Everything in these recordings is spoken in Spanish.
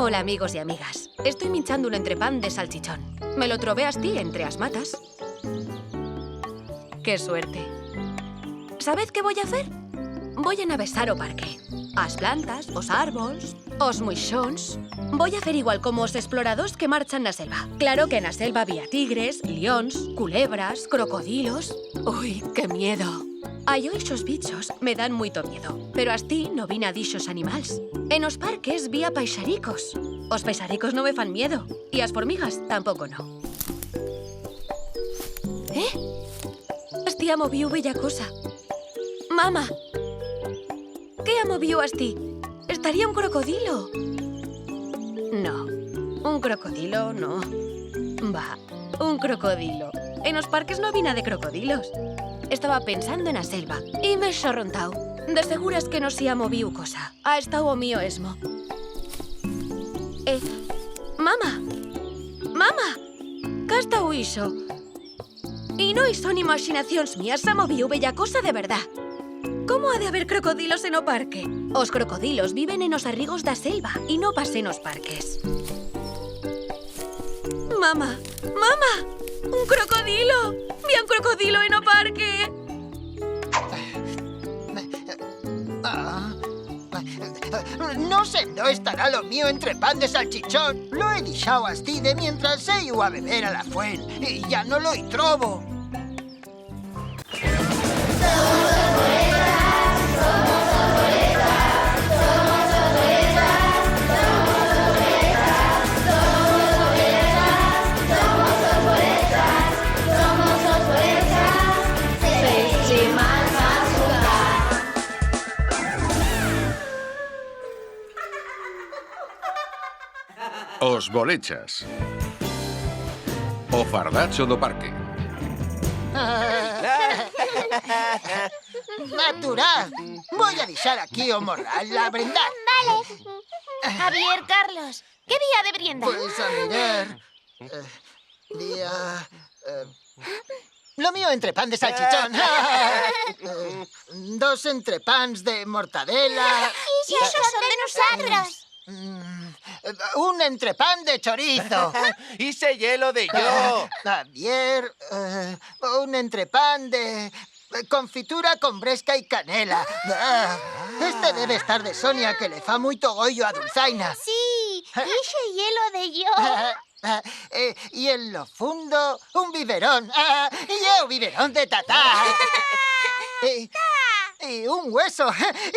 Hola, amigos y amigas. Estoy minchando un entrepán de salchichón. Me lo troveas ti entre as matas. ¡Qué suerte! ¿Sabed qué voy a hacer? Voy a navesar o parque. As plantas, os árboles, os muixóns. Voy a hacer igual como os exploradores que marchan na selva. Claro que na selva había tigres, lións, culebras, crocodilos... ¡Uy, qué miedo! Ai, esos bichos me dan moito miedo. Pero as ti no vin a dixos animals. En os parques vi a paixaricos. Os paixaricos no me fan miedo. E as formigas tampouco no. As ti moviu bella cosa. Mama! ¿Qué moviu as ti? Estaría un crocodilo. No, un crocodilo no. Va, un crocodilo. En os parques no vi nada de crocodilos. Estaba pensando en a selva y me he xorrontao. De seguras que no se ha moviu cosa. Ha estado o mío esmo. Mama! Mama! ¿Qué ha estado iso? Y no son imaginacións mías, ha moviu bella cosa de verdad. ¿Cómo ha de haber crocodilos en o parque? Os crocodilos viven en os arrigos da selva e no pasen os parques. Mama! Mama! Un crocodilo! Vi un crocodilo en o parque! No sé, no estará lo mío entre pan de salchichón. Lo he dixao as ti de mientras se iba a beber a la fuen y ya no lo trobo. Os bolechas. O fardacho do parque. Maturá, voy a deixar aquí o morral a brindar. Vale. Javier, Carlos, ¿qué día de brienda? Pues a mirar... día... lo mío entrepán de salchichón. 2 entrepans de mortadela. Y esos son de nosotros. Un entrepán de chorizo. ¡Hice hielo de yo! Javier, un entrepán de... confitura con bresca y canela. Este debe estar de Sonia, que le fa moito goyo a Dulzaina. Sí, hice hielo de yo. Y en lo fundo, un biberón. Y eu biberón de tatá. Y un hueso.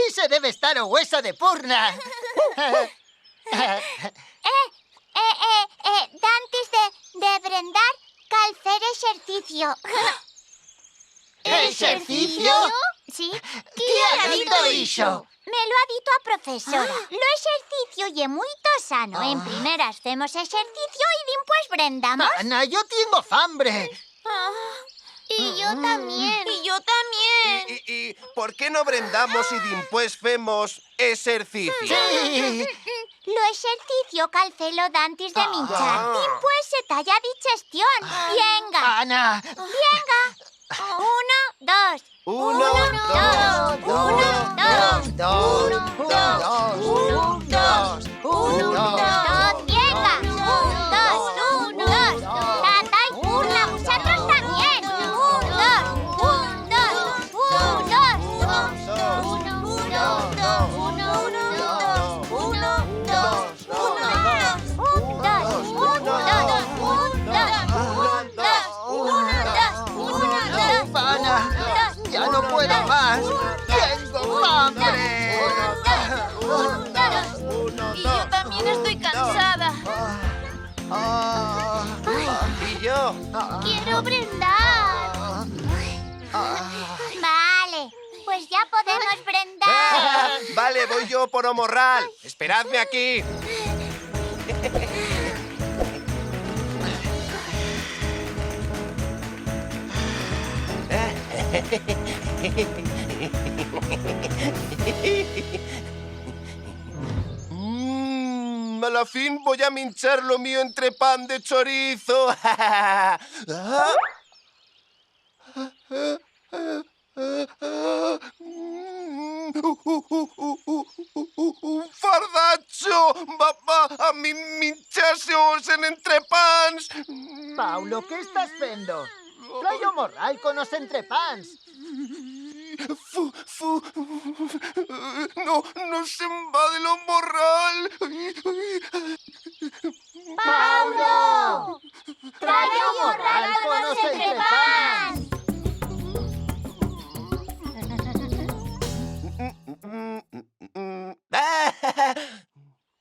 Y se debe estar o hueso de purna. Dantes de brindar, calcer exercicio. ¿Exercicio? Sí. ¿Qué ha dito iso? Me lo ha dito a profesora. Lo exercicio lle moito sano. En primera hacemos exercicio y dimpués brindamos. Ana, yo tengo fambre. Y yo también. Y yo también. ¿Y por qué no brindamos y dimpués femos ejercicio? Sí. Lo exercicio calcelo dantes de minchar. Dimpués se talla digestión. Venga. Ana. Venga. 1, 2. 1, 2. 1, 2. Venga. 1, 2. Tata y Purna, vosotros también. 1, 2. Ana, ya no puedo más. Tengo fambre. Y yo también estoy cansada. ¿Y yo? Quiero brindar. Vale, pues ya podemos brindar. Vale, voy yo por o morral. Esperadme aquí. A la fin voy a minchar lo mío entre pan de chorizo. ¡Un fardacho! Va a mincharse os en entrepans. Paulo, què estàs fent? Trai o morral con os entrepans. No se'n va de lo morral. ¡Paulo! ¡Trae un morral con los entrepans!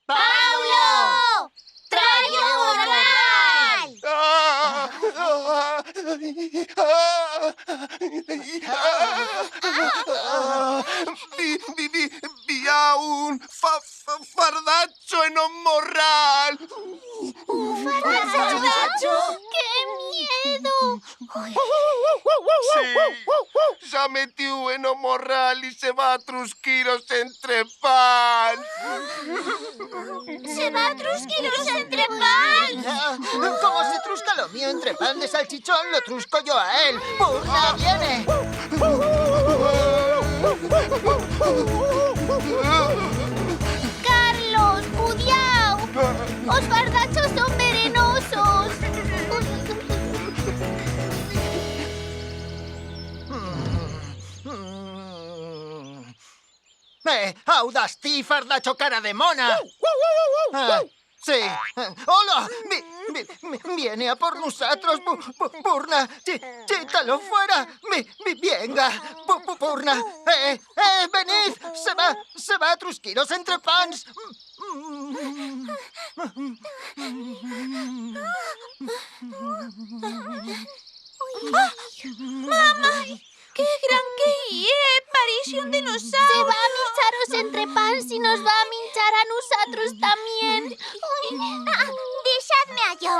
¡Paulo! ¡Trae un morral! Vía un fardacho en un morral. ¡Fardacho! ¡Qué miedo! Sí, ya metió en un morral y se va a trusquir os entrepans. ¡Se va a trusquir los entrepans! Como se trusca lo mío entre pan de salchichón, lo trusco yo a él. ¡Purna, viene! ¡Carlos, cuidado! ¡Os fardachos son venenosos! ¡Audastí, fardacho cara de mona! Sí. ¡Hola! Viene a por nosotros, Purna. ¡Chítalo fuera! ¡Venga! Purna. ¡Venid! ¡Se va a trusquiros entre pans! ¡Qué gran que hi ¡Parece un dinosaurio! Se va a mincharos entre pans y nos va a minchar a nosotros también. Deixadme a yo.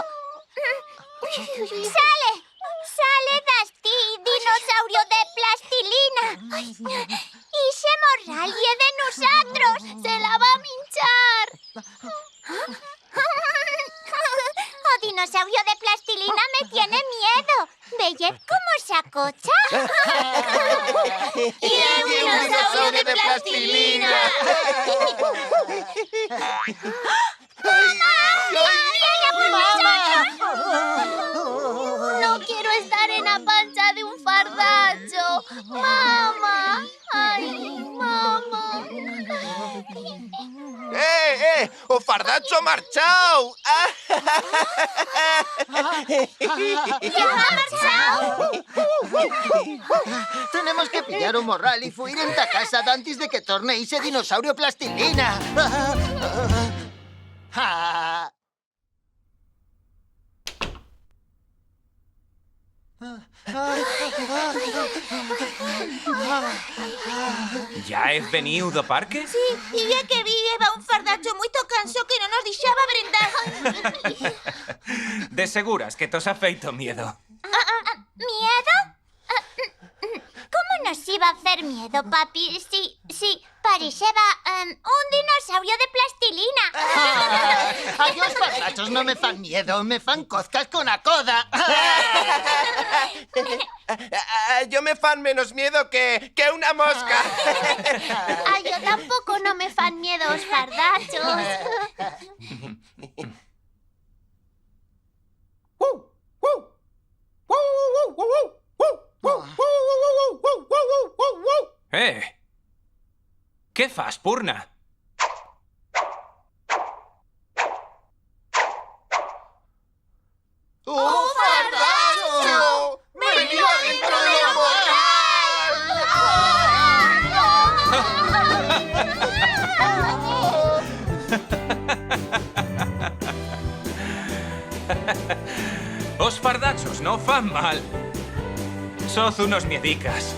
¡Sale Dusty, dinosaurio de plastilina! ¡Y ese morral y de nosotros! ¡Se la va a minchar! ¡Oh, dinosaurio de plastilina me tiene miedo! ¿Veis cómo se acocha? ¡Y un dinosaurio de plastilina! ¡No quiero estar en la panza de un fardacho! ¡Mamá! ¡Ay, mamá! ¡O fardacho marchao! ¿Ya ha marchado? Tenemos que pillar un morral y fuir en ta casa antes de que torne ese dinosaurio plastilina. Ja has veniu do parque? Sí, y ya que vi lleva un fardacho muy canso que no nos deixaba brindar. De seguras que tos ha feito miedo. ¿Miedo? ¿Cómo nos iba a hacer miedo, papi? Sí, parecía un dinosaurio de plastilina. A los fardachos no me fan miedo, me fan cozcas con la coda. Yo me fan menos miedo que una mosca. Yo tampoco no me fan miedo los fardachos. Què fas, Purna? ¡Un fardacho! ¡Venía dentro del morral! Os fardachos no fan mal. Soz unos miedicas.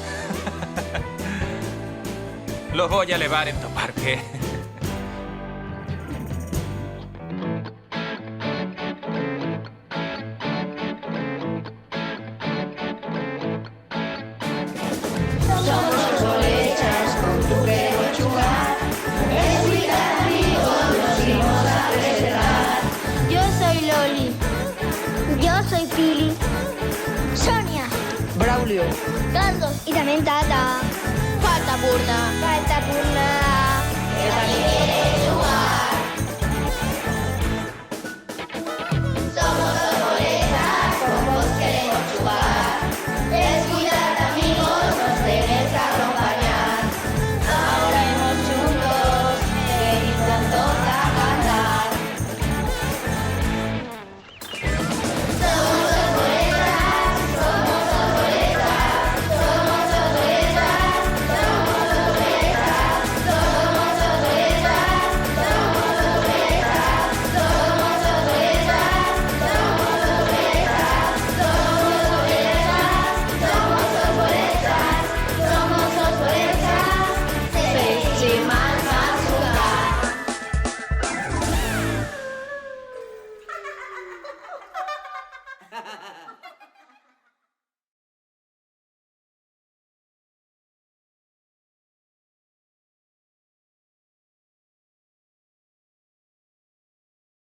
Lo voy a levar en tu parque. Yo soy Loli. Yo soy Pili. Sonia. Braulio. Carlos. Y también Tata.